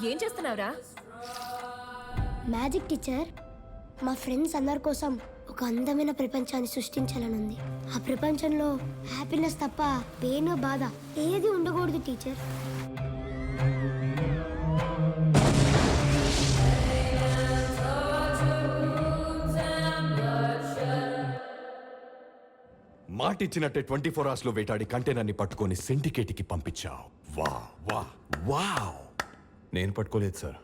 ఏం చేస్తున్నావురా? Magic teacher, మా ఫ్రెండ్స్ అందరి కోసం ఒక అందమైన ప్రపంచాన్ని సృష్టించాలనుంది. ఆ ప్రపంచంలో హ్యాపీనెస్ తప్ప పెయిన్, బాధ ఏది ఉండకూడదు టీచర్. మాటిచ్చినట్టే 24 hours లో వేటాడి కంటైనర్ని పట్టుకొని సిండికేట్కి పంపించావు. వా వా వావ్! నేను పట్టుకోలేదు సార్.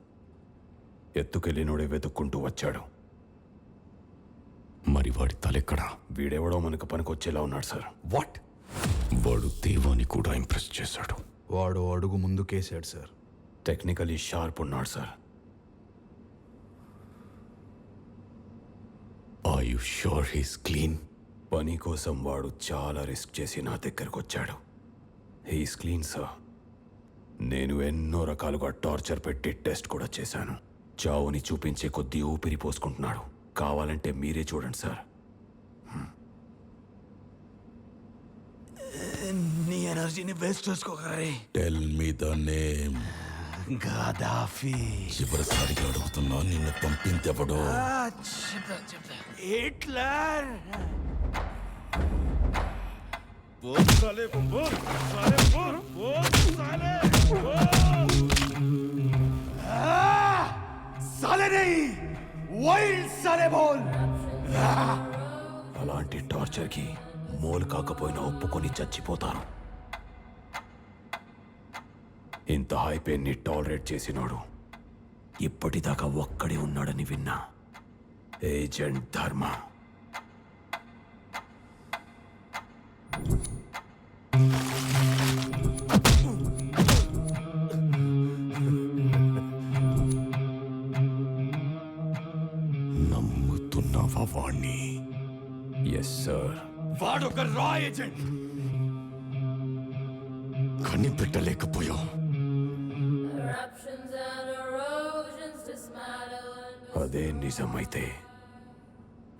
ఎత్తుకెళ్ళినోడే వెతుక్కుంటూ వచ్చాడు. మరి వాడి తలెక్కడా? వీడెవడో మనకు పనికొచ్చేలా ఉన్నాడు సార్. వాట్? వాడు దేవాని కూడా ఇంప్రెస్ చేశాడు. వాడు అడుగు ముందుకేసాడు సార్. టెక్నికలీ షార్ప్ ఉన్నాడు sir. Are you sure he's clean? పని కోసం వాడు చాలా రిస్క్ చేసి నా దగ్గరకు వచ్చాడు. He's clean sir. నేను ఎన్నో రకాలుగా టార్చర్ పెట్టి టెస్ట్ కూడా చేశాను. చావుని చూపించే కొద్దీ ఊపిరి పోసుకుంటున్నాడు. కావాలంటే మీరే చూడండి సార్. నీ ఎనర్జీని వేస్ట్ చేసుకోకరే. Tell me the name. Gaddafi. చివరిసారిగా అడుగుతున్నా, నిన్ను పంపిందెవడో? హిట్లర్. అలాంటి టార్చర్కి మోల్ కాకపోయినా ఒప్పుకొని చచ్చిపోతాను. ఇంత హై పెయిన్ని టాలరేట్ చేసినాడు ఇప్పటిదాకా ఒక్కడే ఉన్నాడని విన్నా. ఏజెంట్ ధర్మ. నమ్ముతున్నావా వాణ్ణి? Yes sir. వాడొక రా ఏజెంట్. కనిపెట్టలేకపోయావు. అదే నిజమైతే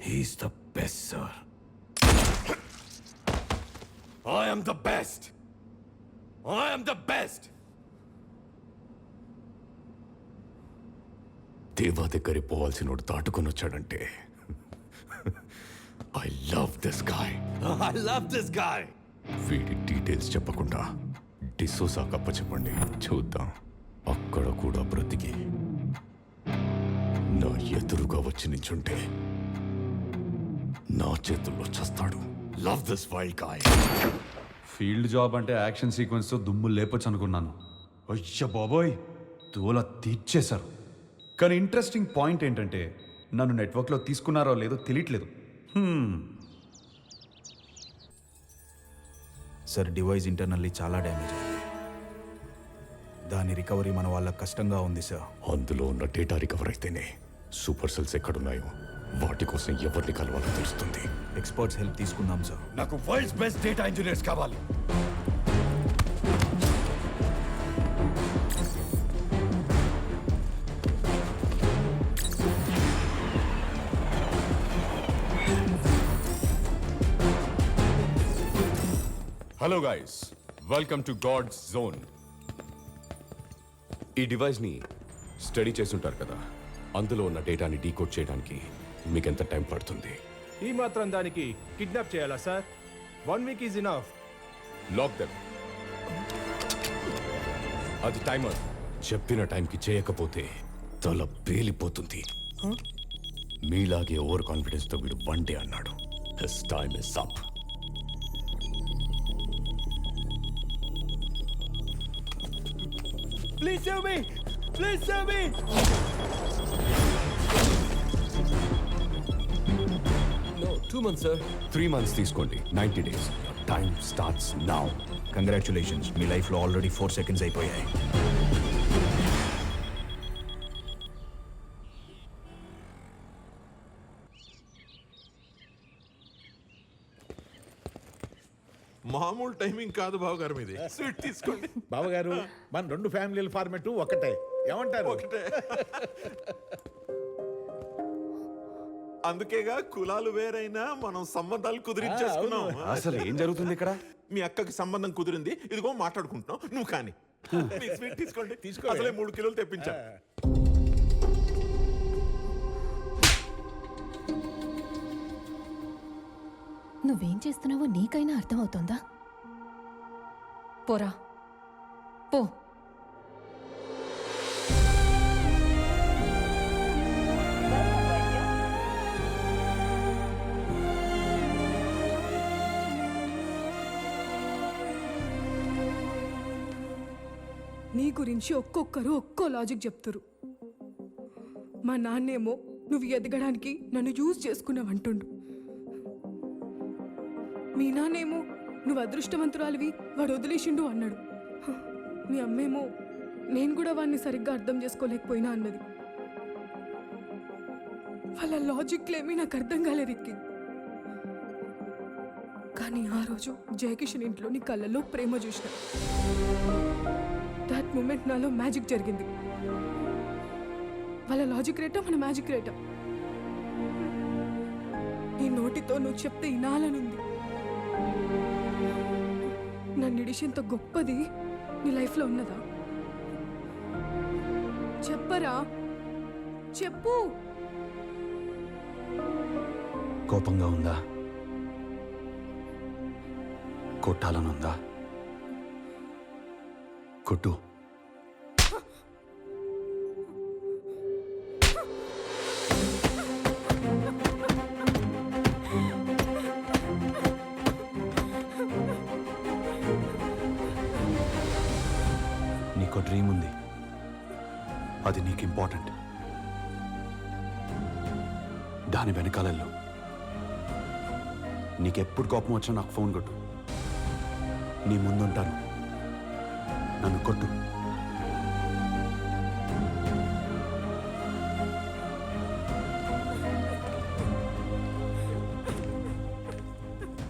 he's the best sir. I am the best. I am the best. దేవా దగ్గర పోవాల్సినోడు దాటుకొని వచ్చాడంటే I love this guy. I love this guy. వీడి డీటెయిల్స్ చెప్పకుండా డిసోసా కప్ప చెప్పండి, చూద్దాం. అక్కడ కూడా బ్రతికి నా ఎదురుగా వచ్చి నించుంటే నా చేతుల్లో చస్తాడు. Love this wild guy. Field job అంటే యాక్షన్ సీక్వెన్స్తో దుమ్ము లేపొచ్చు అనుకున్నాను. అయ్య బాబోయ్, తోల తీర్చేశారు. కానీ ఇంట్రెస్టింగ్ పాయింట్ ఏంటంటే నన్ను నెట్వర్క్లో తీసుకున్నారో లేదో తెలియట్లేదు. సార్, డివైస్ ఇంటర్నల్లీ చాలా డ్యామేజ్ అయింది. దాని రికవరీ మన వాళ్ళకి కష్టంగా ఉంది సార్. అందులో ఉన్న డేటా రికవర్ అయితేనే సూపర్ సెల్స్ ఎక్కడున్నాయో వాటి కోసం ఎవరిని కలవాలో తెలుస్తుంది. ఎక్స్పర్ట్స్ హెల్ప్ తీసుకుందాం సార్. నాకు వరల్డ్స్ బెస్ట్ డేటా ఇంజనీర్స్ కావాలి. Hello guys, welcome to God's zone. ఈ డివైస్ని స్టడీ చేస్తుంటారు కదా, అందులో ఉన్న డేటాని డీకోడ్ చేయడానికి మీకు ఎంత టైం పడుతుంది? ఈ మాత్రం దానికి కిడ్నాప్ చేయాలా sir? 1 week is enough. Lock them. అది టైమర్. చెప్పిన టైంకి చేయకపోతే తల పేలిపోతుంది. మీలాగే ఓవర్ కాన్ఫిడెన్స్ తో వీడు 1 day అన్నాడు. His time is up. Please save me, please save me. No, 2 months, sir. 3 months తీసుకోండి. 90 days. Time starts now. Congratulations, మీ లైఫ్లో ఆల్రెడీ 4 seconds అయిపోయాయి. మామూలు టైమింగ్ కాదు బావగారు మీది. స్వీట్ తీసుకోండి. బావగారు, మన 2 ఫ్యామిలీల ఫార్మెట్ ఒకటే. ఏమంటారు? ఒకటే. అందుకేగా కులాలు వేరైనా మనం సంబంధాలు కుదిరించేసుకున్నాం. అసలు ఏం జరుగుతుంది ఇక్కడ? మీ అక్కకి సంబంధం కుదిరింది, ఇదిగో మాట్లాడుకుంటున్నాం. నువ్వు కానీ మీ స్వీట్ తీసుకోండి. అసలే 3 కిలోలు తెప్పించా. నువ్వేం చేస్తున్నావో నీకైనా అర్థమవుతోందా? పోరా పో. నీ గురించి ఒక్కొక్కరు ఒక్కో లాజిక్ చెప్తారు. మా నాన్నేమో నువ్వు ఎదగడానికి నన్ను యూజ్ చేసుకున్నావంటుండు. మీ నాన్నేమో నువ్వు అదృష్టవంతురాలివి, వాడు వదిలేసిండు అన్నాడు. మీ అమ్మేమో నేను కూడా వాడిని సరిగ్గా అర్థం చేసుకోలేకపోయినా అన్నది. వాళ్ళ లాజిక్లేమీ నాకు అర్థం కాలేదు రిక్కి. కానీ ఆ రోజు జయకిషన్ ఇంట్లో నీ కళ్ళల్లో ప్రేమ చూసిన దాట్ మూమెంట్ నాలో మ్యాజిక్ జరిగింది. వాళ్ళ లాజిక్ రేటా మన మ్యాజిక్ రేటా? నీ నోటితో నువ్వు చెప్తే వినాలనుంది. నన్ను ఇడిషంత గొప్పది నీ లైఫ్లో ఉన్నదా? చెప్పరా, చెప్పు. కోపంగా ఉందా? కొట్టాలనుందా? కొట్టు. నీకు డ్రీమ్ ఉంది, అది నీకు ఇంపార్టెంట్. దాని వెనకాలలో నీకెప్పుడు కోపం వచ్చినా నాకు ఫోన్ కొట్టు, నీ ముందుంటాను. నన్ను కొట్టు.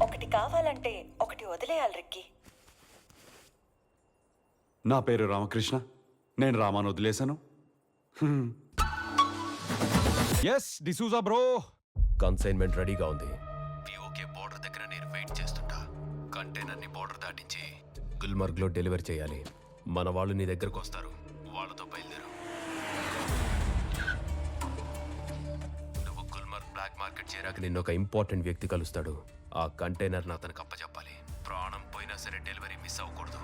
ఒకటి కావాలంటే ఒకటి వదిలేయాలి రిక్కి. నా పేరు రామకృష్ణ. నేను రామాను వదిలేశాను. Yes D'Souza bro. కన్సైన్మెంట్ రెడీగా ఉంది. పిఓకే బోర్డర్ దగ్గర నేను వెయిట్ చేస్తుంటా. కంటైనర్ని బోర్డర్ దాటించి గుల్మర్గ్లో డెలివరీ చేయాలి. మన వాళ్ళు నీ దగ్గరకు వస్తారు. వాళ్ళతో బయలుదేరు. నువ్వు గుల్మర్గ్ బ్లాక్ మార్కెట్ చేరాక నిన్ను ఒక ఇంపార్టెంట్ వ్యక్తి కలుస్తాడు. ఆ కంటైనర్ని అతనికి అప్పచెప్పాలి. ప్రాణం పోయినా సరే డెలివరీ మిస్ అవ్వకూడదు.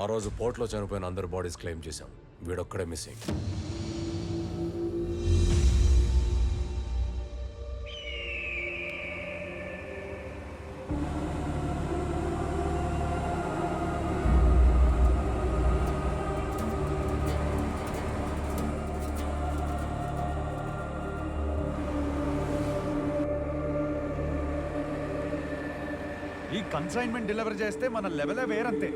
ఆ రోజు పోర్ట్లో చనిపోయిన అందరు బాడీస్ క్లెయిమ్ చేశాం. వీడొక్కడే మిస్సింగ్. ఈ కన్సైన్మెంట్ డెలివరీ చేస్తే మన లెవెలే వేరంతే.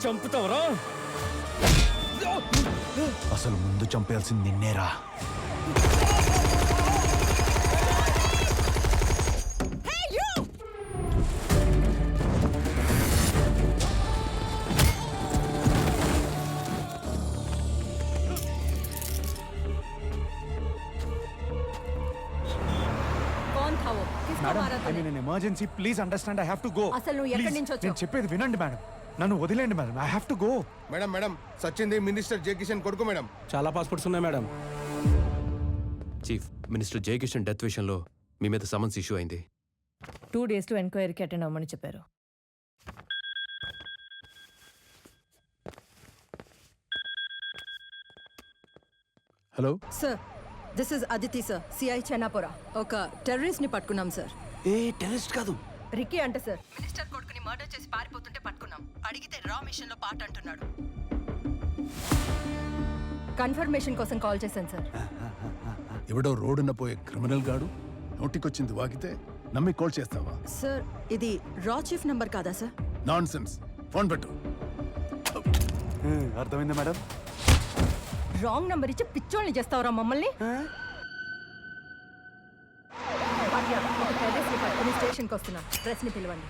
చంపుతావరా? అసలు ముందు చంపేయాల్సింది నిన్నేరా. Emergency, please understand. I have to go. అసలు నువ్వు ఎక్కడి నుంచి వచ్చావు? నేను చెప్పేది వినండి మేడం. నన్ను వదిలేండి madam. I have to go. Madam సచింది మినిస్టర్ జయకిషన్ కొడుకు మేడం. చాలా పాస్పోర్ట్స్ ఉన్నాయి madam. Chief, minister Jayakishan death విషయంలో మీ మీద సమన్స్ ఇష్యూ అయింది. 2 days ఎంక్వైరీకి అటెండ్ అవ్వమని చెప్పారు. Hello sir, this is Aditi sir, CI Chennapura. ఒక టెర్రరిస్ట్ ని పట్టుకున్నాం సార్. ఏ టెర్రరిస్ట్ కాదు, రిక్కీ అంటే సార్. మినిస్టర్ కొడుకుని మర్డర్ చేసి పారిపోతుంటే పట్టుకున్నాం. అడిగితే రా మిషన్ లో పార్ట్ అంటున్నాడు. కన్ఫర్మేషన్ కోసం కాల్ చేశాను సార్. ఎవడో రోడ్డున పోయే క్రిమినల్ గాడు నోటికొచ్చింది వాగితే నమ్మి కాల్ చేస్తావా? సార్ ఇది రా చీఫ్ నంబర్ కాదా సార్? Non sense. ఫోన్ పెట్టు. అర్థమైందా మేడం? రాంగ్ నంబర్ ఇచ్చి పిచ్చోళ్ళని చేస్తావురా మమ్మల్ని? స్టేషన్కి వస్తున్నా. ప్రెస్ని పిలవండి.